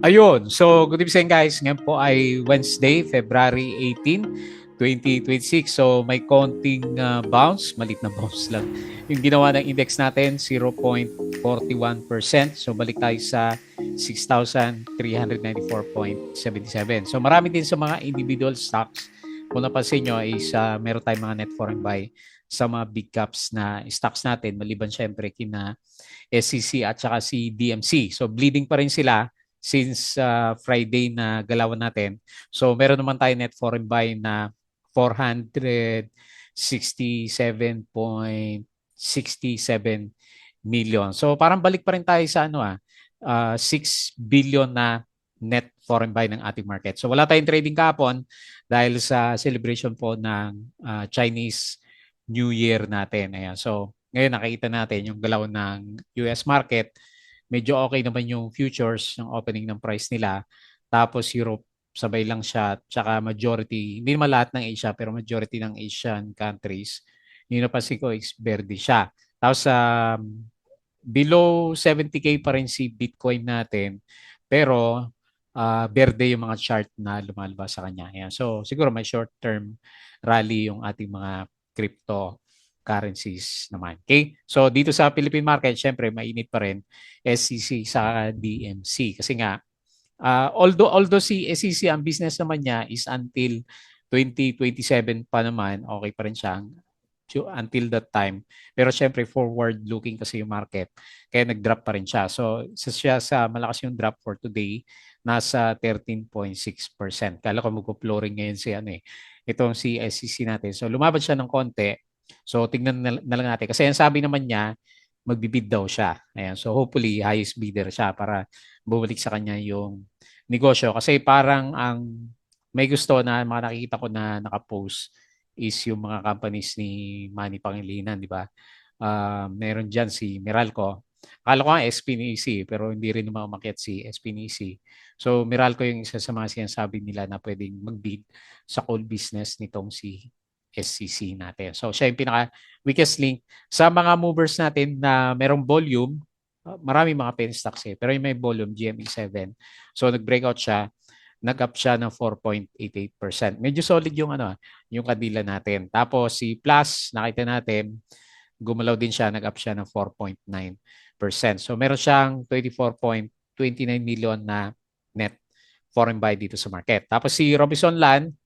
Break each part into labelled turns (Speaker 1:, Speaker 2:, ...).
Speaker 1: Ayun. So, good evening guys. Ngayon po ay Wednesday, February 18, 2026. So, may konting bounce, malit na bounce lang. Yung ginawa ng index natin, 0.41%. So, balik tayo sa 6,394.77. So, marami din sa mga individual stocks. Kung napansin nyo is meron tayong mga net foreign buy sa mga big caps na stocks natin, maliban syempre kina SCC at saka si DMC. So, bleeding pa rin sila since Friday na galawan natin. So meron naman tayo net foreign buy na 467.67 million. So parang balik pa rin tayo sa 6 billion na net foreign buy ng ating market. So wala tayong trading kahapon dahil sa celebration po ng Chinese New Year natin. Ayan. So ngayon nakikita natin yung galaw ng US market, medyo okay naman yung futures, yung opening ng price nila. Tapos Europe, sabay lang siya. Tsaka majority, hindi naman lahat ng Asia, pero majority ng Asian countries, yung napansin ko is verde siya. Tapos below 70K pa rin si Bitcoin natin, pero verde yung mga chart na lumalabas sa kanya. Ayan. So siguro may short-term rally yung ating mga crypto currencies naman. Okay? So dito sa Philippine market, syempre mainit pa rin SCC sa DMC kasi nga although si SCC ang business naman niya is until 2027 pa naman, okay pa rin siya until that time. Pero syempre forward looking kasi yung market kaya nag-drop pa rin siya. So isa siya sa malakas yung drop for today, nasa 13.6%. Kala ko magpo-flooring ngayon si itong si SCC natin. So lumabas siya ng konti. So tignan na lang natin kasi ang sabi naman niya magbibid daw siya. Ayan. So hopefully highest bidder siya para bumalik sa kanya yung negosyo. Kasi parang ang may gusto na mga nakikita ko na nakapost is yung mga companies ni Manny Pangilinan, di ba? Meron dyan si Meralco. Akala ko nga SPNEC, pero hindi rin naman umakyat si SPNEC. So Meralco yung isa sa mga sinasabi nila na pwedeng mag-bid sa coal business nitong si SCC natin. So siya yung pinaka weakest link. Sa mga movers natin na merong volume, marami mga pen stocks pero yung may volume, GME7. So nag-breakout siya, nag-up siya ng 4.88%. Medyo solid yung yung kadila natin. Tapos si Plus, nakita natin, gumalaw din siya, nag-up siya ng 4.9%. So meron siyang 24.29 million na net foreign buy dito sa market. Tapos si Robinson Land,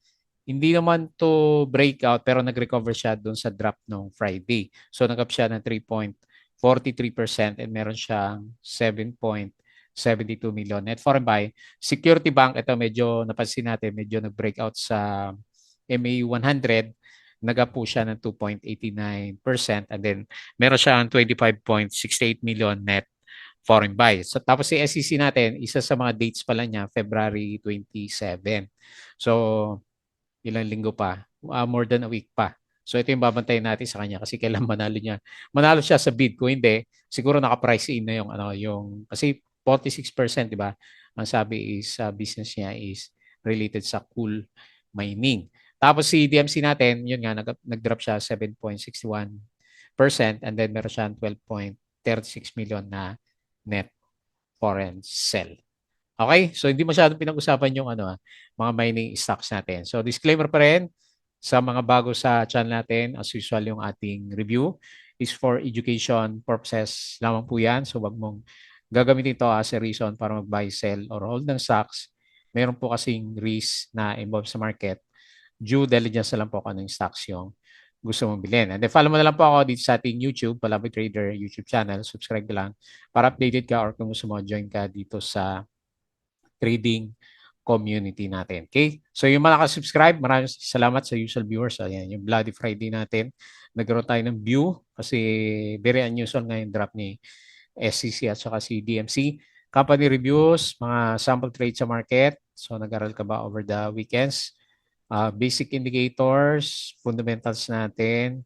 Speaker 1: hindi naman to breakout pero nag-recover siya doon sa drop nung Friday. So nag-up siya ng 3.43% and meron siyang 7.72 million net foreign buy. Security Bank, ito medyo napansin natin, medyo nag-breakout sa MA 100. Nag-up po siya ng 2.89% and then meron siyang 25.68 million net foreign buy. So, tapos si SEC natin, isa sa mga dates pala niya, February 27. So, ilang linggo pa, more than a week pa. So ito yung babantayan natin sa kanya kasi kailan manalo niya. Manalo siya sa bid. Kung hindi, siguro naka-price in na yung kasi 46%, di ba? Ang sabi is business niya is related sa coal mining. Tapos si DMC natin, yun nga nag-drop siya 7.61% and then meron siya 12.36 million na net foreign sell. Okay? So hindi masyadong pinag-usapan yung mga mining stocks natin. So disclaimer pa rin sa mga bago sa channel natin, as usual yung ating review is for education purposes lamang po yan. So wag mong gagamitin ito as a reason para mag-buy, sell, or hold ng stocks. Meron po kasing risk na involved sa market. Due diligence na lang po kung anong stocks yung gusto mong bilhin. And then follow mo na lang po ako dito sa ating YouTube, Palaboy Trader YouTube channel. Subscribe ka lang para updated ka or kung gusto mo join ka dito sa trading community natin. Okay? So yung mga subscribe maraming salamat sa usual viewers. Ayan, yung Bloody Friday natin. Nagkaroon tayo ng view kasi very unusual nga yung drop ni SCC at saka si DMC. Company reviews, mga sample trade sa market. So nag-aral ka ba over the weekends? Basic indicators, fundamentals natin,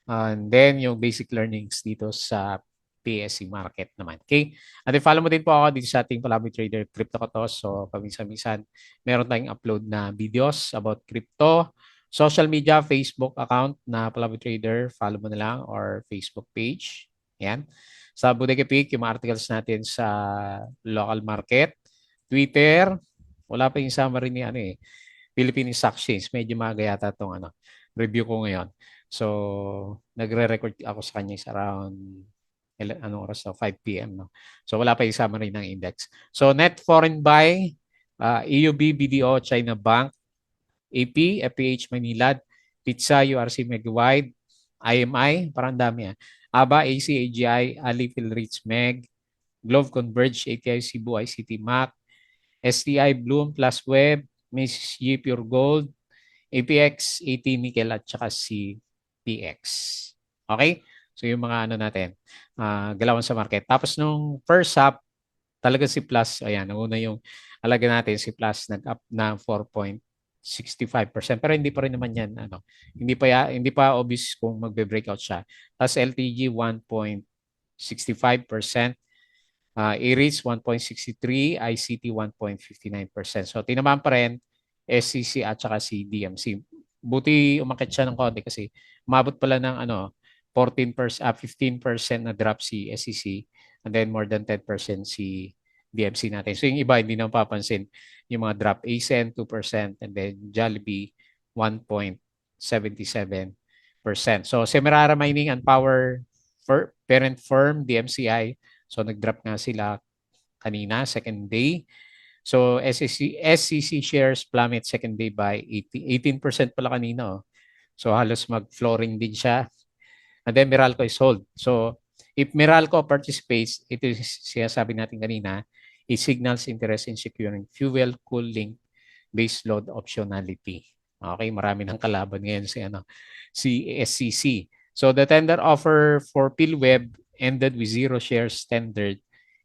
Speaker 1: and then yung basic learnings dito sa PSC market naman. Okay? At follow mo din po ako dito sa ating Palaboy Trader Crypto Katos. So, paminsan-minsan, meron tayong upload na videos about crypto. Social media, Facebook account na Palaboy Trader, follow mo na lang or Facebook page. Yan. Sa Bodega Peak, yung mga articles natin sa local market. Twitter, wala pa yung summary ni ano eh, Philippine Stock Exchange. Medyo maaga yata itong ano, review ko ngayon. So, nagre-record ako sa kanya sa around anong oras na? 5 p.m. No? So, wala pa yung summary ng index. So, net foreign buy, EUB, BDO, China Bank, AP, FPH Manilad, Pizza, URC Megawide, IMI, parang dami ah. ABA, AC, AGI, Ali, Philrich, Meg, Glove Converge, ATI, Cebu, ICT, Mac, STI, Bloom, Plus Web, Miss G, Pure Gold, APX, AT Nickel at saka si PX. Okay? So yung mga ano natin, galawan sa market. Tapos nung first half, talaga si Plus, ayan, nauna yung alaga natin, si Plus nag-up na 4.65%. Pero hindi pa rin naman yan, ano, hindi pa obvious kung magbe-breakout siya. Tapos LTG 1.65%, Aries 1.63, ICT 1.59%. So tinamaan pa rin SCC at saka si DMC. Buti umakit siya ng konti kasi umabot pala ng ano 14%, 15% na drop si SCC and then more than 10% si DMC natin. So yung iba hindi na papansin yung mga drop. ASEN 2% and then Jollibee 1.77%. So Semirara Mining and Power parent firm DMCI, so nag-drop nga sila kanina, second day. So SCC shares plummet second day by 18% pala kanina. Oh. So halos mag-flooring din siya. And then Meralco is sold. So if Meralco participates, ito yung sinasabi natin kanina, it signals interest in securing fuel cooling base load optionality. Okay, marami ng kalaban ngayon si SCC. So the tender offer for PhilWeb ended with 0 shares tendered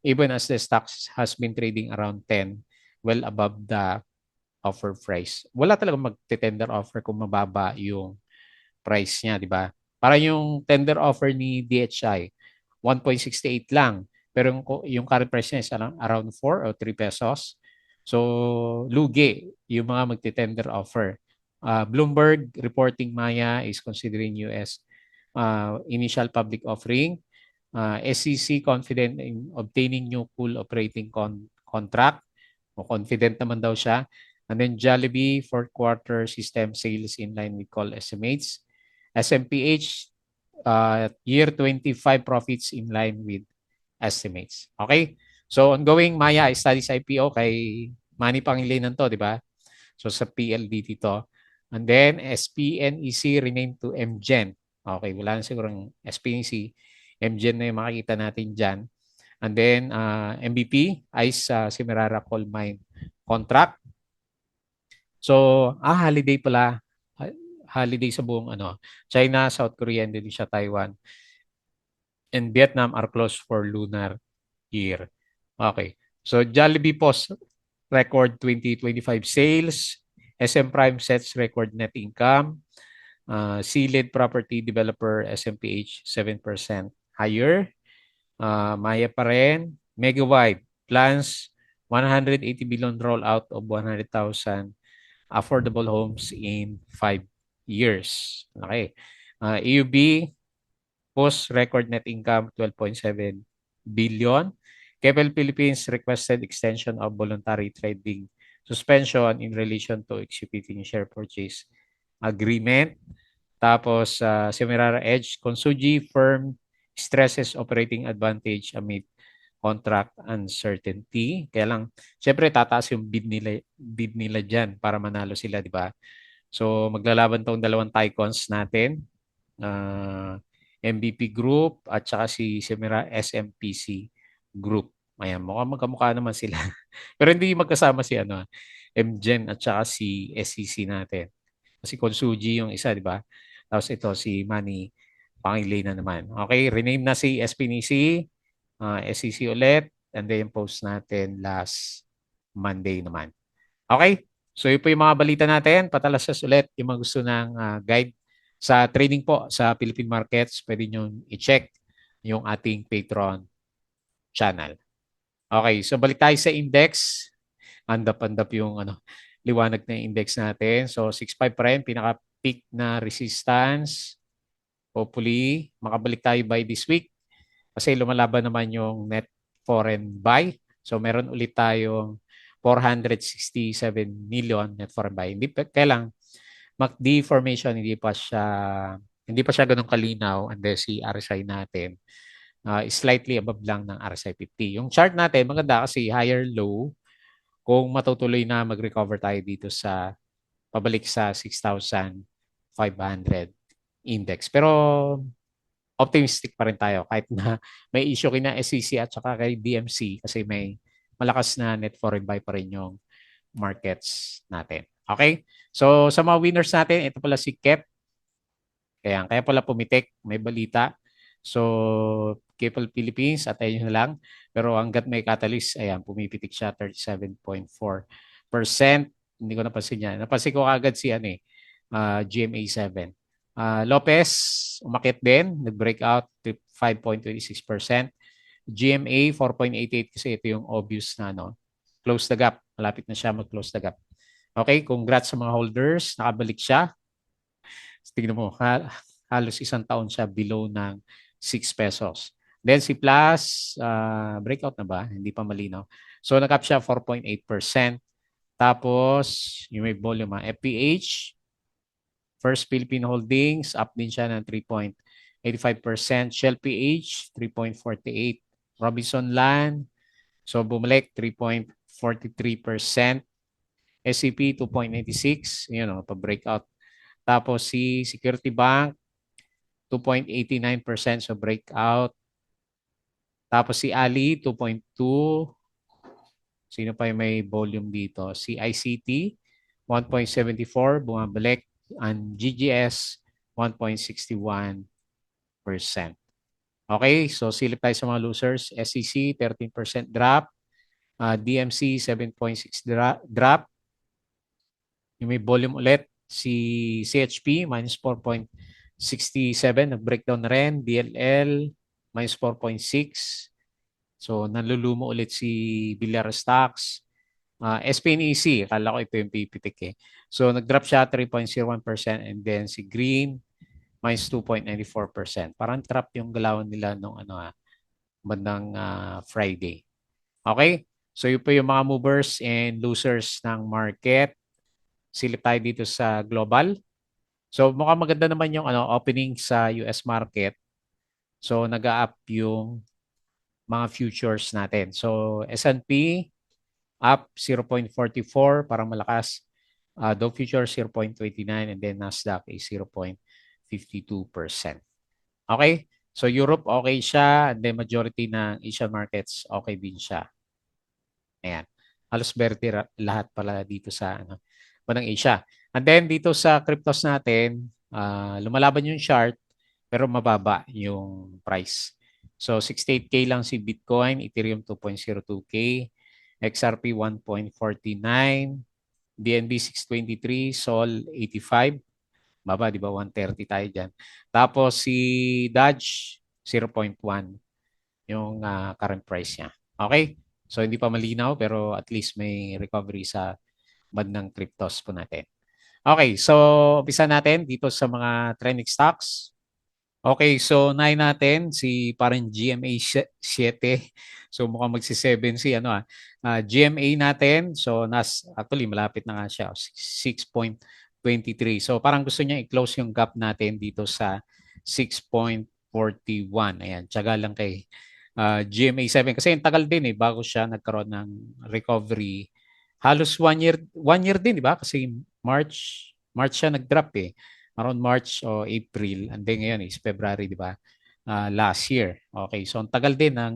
Speaker 1: even as the stock has been trading around 10, well above the offer price. Wala talagang magte-tender offer kung mababa yung price niya, di ba? Para yung tender offer ni DHI, 1.68 lang. Pero yung current price niya is around 4 or 3 pesos. So, lugi yung mga magti-tender offer. Bloomberg reporting Maya is considering US initial public offering. SEC confident in obtaining new pool operating contract. O confident naman daw siya. And then Jollibee, fourth quarter system sales in line with call estimates. SMPH, year 25 profits in line with estimates. Okay? So ongoing Maya studies IPO kay Manny Pangilinan to, di ba? So sa PLDT to. And then SPNEC renamed to MGen. Okay, wala na sigurong SPNEC. MGen na yung makikita natin dyan. And then MVP, ICE Semirara Coal Mine contract. So, holiday pala. Holiday sa buong China, South Korea, Indonesia, Taiwan, and Vietnam are closed for lunar year. Okay. So, Jollibee post record 2025 sales. SM Prime sets record net income. Sealed property developer SMPH 7% higher. Maya pa rin. Megawide plans 180 billion rollout of 100,000 affordable homes in 5 years. Okay. EUB post record net income 12.7 billion. Keppel Philippines requested extension of voluntary trading suspension in relation to executing share purchase agreement. Tapos Semirara Edge, Konsuji firm stresses operating advantage amid contract uncertainty. Kaya lang, syempre tataas yung bid nila dyan para manalo sila, di ba? So maglalaban tong dalawang Tycons natin, MVP Group at saka si Semira SMPC Group. Ayan, mukhang magkamukha naman sila. Pero hindi magkasama si MGen at saka si SCC natin. Kasi Konsuji yung isa, di ba? Tapos ito si Manny Pangilinan naman. Okay, rename na si SPNC, SCC ulit, and then post natin last Monday naman. Okay, so yun po yung mga balita natin. Patalasas ulit yung mga gusto ng guide sa trading po sa Philippine markets. Pwede nyo i-check yung ating Patreon channel. Okay, so balik tayo sa index. Andap-andap yung liwanag na index natin. So 6.5 pa rin, pinaka-peak na resistance. Hopefully, makabalik tayo by this week kasi lumalaban naman yung net foreign buy. So meron ulit tayong 467 million net foreign buy. Hindi pa, kailang MACD formation hindi pa siya ganun kalinaw, and then si RSI natin is slightly above lang ng RSI 50. Yung chart natin maganda kasi higher low kung matutuloy na mag-recover tayo dito sa pabalik sa 6,500 index. Pero optimistic pa rin tayo kahit na may issue kina SEC at saka kay DMC kasi may malakas na net foreign buy pa rin yung markets natin. Okay? So sa mga winners natin, ito pala si Kep. Kaya pala pumitik, may balita. So Keppel Philippines, at ayun na lang. Pero hanggat may catalyst, ayan, pumipitik siya 37.4%. Hindi ko napansin yan. Napansin ko agad si GMA7. Lopez, umakit din, nag-breakout 5.26%. GMA 4.88 kasi ito yung obvious na close the gap. Malapit na siya mag-close the gap. Okay, congrats sa mga holders. Nakabalik siya. Tingnan mo, halos isang taon siya below ng 6 pesos. Then si Plus, breakout na ba? Hindi pa malinaw. So nag-up siya 4.8%. Tapos, yung may volume, FPH, First Philippine Holdings, up din siya ng 3.85%. Shell PH, 3.48%. Robinson Land, so bumalik 3.43%. SCP 2.96, yun pa-breakout. Tapos si Security Bank 2.89%, so breakout. Tapos si Ali 2.2. Sino pa yung may volume dito? Si ICT 1.74, bumabalik. And GGS 1.61%. Okay, so silip tayo sa mga losers. SEC 13% drop. DMC 7.6 drop. Yung may volume ulit, si CHP minus 4.67, nag-breakdown na rin. DLL minus 4.6. So nalulumo ulit si Villar Stocks. SPNEC, akala ko ito yung pipitik eh. So nag-drop siya 3.01%, and then si Green minus 2.94%. Parang trap yung galawan nila nung bandang Friday. Okay? So yun po yung mga movers and losers ng market. Silip tayo dito sa global. So mukhang maganda naman yung opening sa US market. So nag-up yung mga futures natin. So S&P up 0.44, parang malakas. Dow Futures 0.29, and then Nasdaq is 0.52%. Okay? So Europe okay siya, and then majority ng Asian markets okay din siya. Ayan. Halos berte lahat pala dito sa Banang Asia. And then dito sa cryptos natin, lumalaban yung chart pero mababa yung price. So 68K lang si Bitcoin, Ethereum 2.02K, XRP 1.49, BNB 623, Sol 85. Baba, di ba? 130 tayo dyan. Tapos si Dodge 0.1 yung current price niya. Okay? So hindi pa malinaw pero at least may recovery sa bandang cryptos po natin. Okay, so umpisa natin dito sa mga trending stocks. Okay, so unahin natin si parang GMA 7. So mukhang magsi-7 si GMA natin. So actually malapit na nga siya, 6.23. So parang gusto niya i-close yung gap natin dito sa 6.41. Ayan, tiyaga lang kay GMA 7 kasi yung tagal din bago siya nagkaroon ng recovery. Halos 1 year din, di ba? Kasi March siya nag-drop around March o April, and then ngayon is February, di ba? Last year. Okay, so ang tagal din ng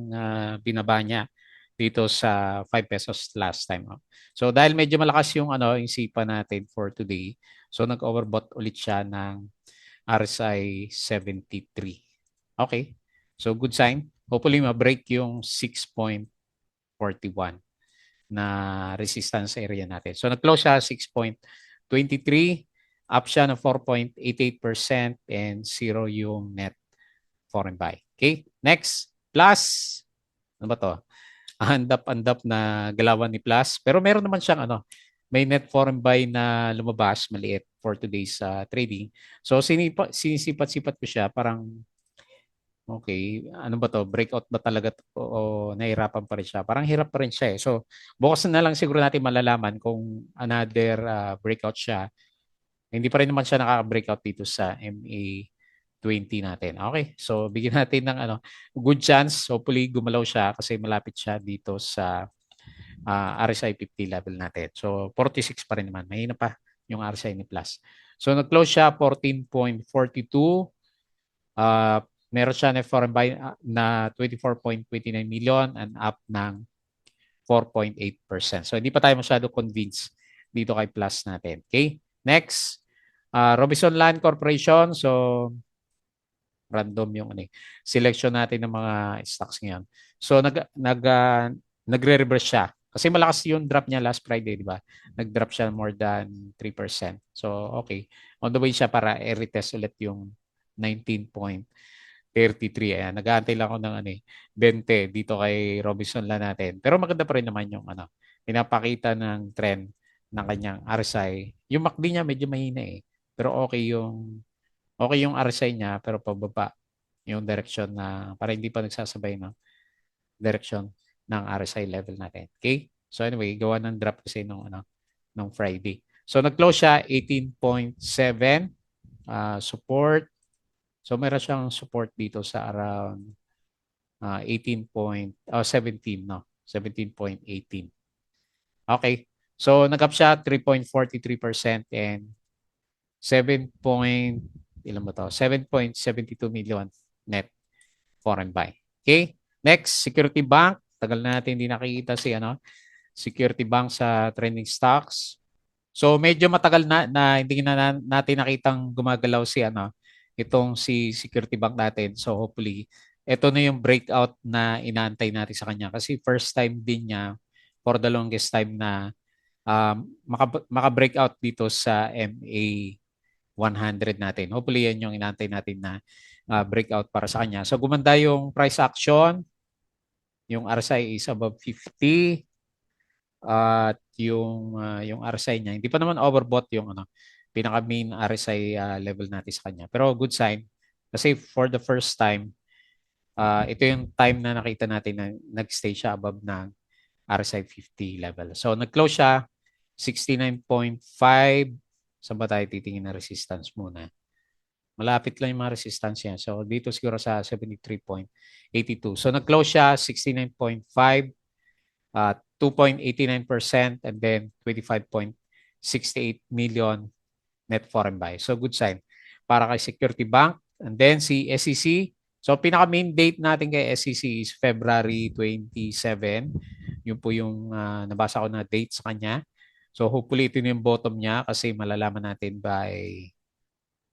Speaker 1: binaba niya dito sa 5 pesos last time. So dahil medyo malakas yung yung sipa natin for today, so nag-overbought ulit siya ng RSI 73. Okay, so good sign. Hopefully ma-break yung 6.41 na resistance area natin. So nag-close siya 6.23, up siya ng 4.88%, and 0 yung net foreign buy. Okay, next, Plus. Ano ba to? Andap na galawan ni Plus. Pero meron naman siyang may net foreign buy na lumabas, maliit for today's trading. So sinisipat-sipat ko siya, parang Okay, ano ba to? Breakout ba talaga to? O nahirapan pa rin siya? Parang hirap pa rin siya eh. So, bukas na lang siguro natin malalaman kung another breakout siya. Hindi pa rin naman siya nakaka-breakout dito sa MA20 natin. Okay, so bigyan natin ng good chance. Hopefully gumalaw siya kasi malapit siya dito sa RSI 50 level natin. So 46 pa rin naman. Mahina pa yung RSI ni Plus. So nag-close siya 14.42. Meron siya na foreign buy na 24.29 million and up ng 4.8%. So hindi pa tayo masyado convinced dito kay Plus natin. Okay? Next, Robinson Land Corporation. So random yung selection natin ng mga stocks ngayon. So nagre-reverse siya. Kasi malakas yung drop niya last Friday, di ba? Nag-drop siya more than 3%. So okay. On the way siya para i-retest ulit yung 19.33. Ayan, nag-aantay lang ako ng 20 dito kay Robinson lang natin. Pero maganda pa rin naman yung pinapakita ng trend ng kanyang RSI. Yung MACD niya medyo mahina eh. Pero okay yung RSI niya pero pababa yung direction na para hindi pa nagsasabay ng direction ng RSI level natin. Okay? So anyway, gawa ng drop kasi nung Friday. So nag-close siya 18.7 support. So meron siyang support dito sa around 17, no? 17.18. Okay. So nag-up siya 3.43% and 7 point, ilan ba to? 7.72 million net foreign buy. Okay? Next, Security Bank. Tagal na natin hindi nakikita si Security Bank sa trending stocks. So medyo matagal na hindi na natin nakitang gumagalaw itong si Security Bank natin. So hopefully ito na yung breakout na inaantay natin sa kanya kasi first time din niya for the longest time na maka-breakout dito sa MA 100 natin. Hopefully yan yung inaantay natin na breakout para sa kanya. So gumanda yung price action, yung RSI is above 50 at yung RSI niya hindi pa naman overbought yung pinaka main RSI level natin sa kanya. Pero good sign kasi for the first time ito yung time na nakita natin na nag-stay siya above ng RSI 50 level. So nag-close siya 69.5. Saan ba tayo titingin na resistance muna? Malapit lang yung mga resistance yan. So dito siguro sa 73.82. So nag-close siya 69.5 2.89% and then 25.68 million net foreign buy. So good sign para kay Security Bank. And then si SEC. So pinaka main date natin kay SEC is February 27. Yun po yung nabasa ko na date sa kanya. So hopefully ito yung bottom niya kasi malalaman natin by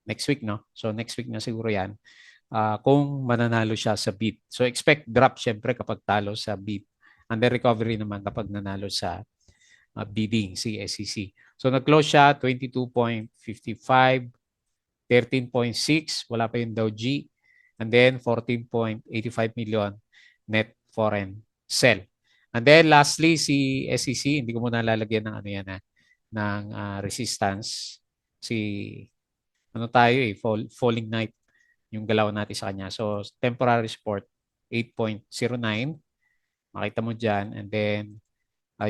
Speaker 1: next week, no? So next week na siguro yan kung mananalo siya sa beat. So expect drop syempre kapag talo sa beat. And then recovery naman kapag nanalo sa bidding si SEC. So nag-close siya 22.55, 13.6, wala pa yung Dow G, and then 14.85 million net foreign sell. And then lastly si SEC, hindi ko muna lalagyan ng ng resistance. Tayo falling knife yung galaw natin sa kanya. So temporary support 8.09. Makita mo dyan. And then,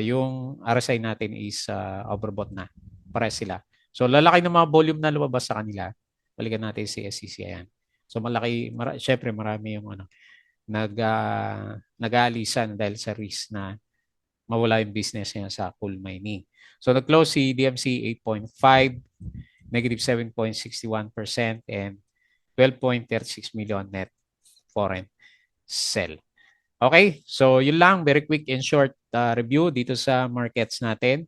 Speaker 1: yung RSI natin is overbought na. Pare sila. So, lalaki ng mga volume na lumabas sa kanila. Balikan natin si SCC. Ayan. So, malaki. Syempre, marami yung nag-aalisan dahil sa risk na mawala yung business niya sa coal mining. So, nag-close si DMC 8.5, negative 7.61% and 12.36 million net foreign sell. Okay, so yun lang, very quick and short review dito sa markets natin.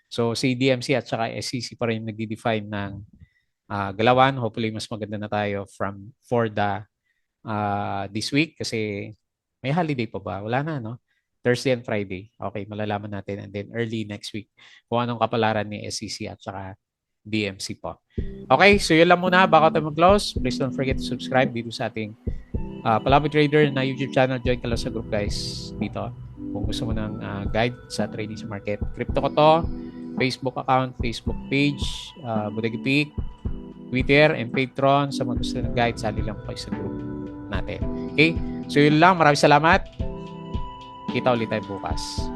Speaker 1: So si DMC at saka SEC pa rin nagde-define ng galawan. Hopefully mas maganda na tayo for this week kasi may holiday pa ba? Wala na, no? Thursday and Friday. Okay, malalaman natin and then early next week kung anong kapalaran ni SEC at saka DMC po. Okay, so yun lang muna bago tayo mag-close. Please don't forget to subscribe dito sa ating Palaboy Trader na YouTube channel. Join ka lang sa group guys dito kung gusto mo ng guide sa trading sa market. Crypto ko to, Facebook account, Facebook page, Bodega Peak, Twitter, and Patreon. Sa mga gusto ng guide, sali lang po sa group natin. Okay? So yun lang. Maraming salamat. Kita ulit tayo bukas.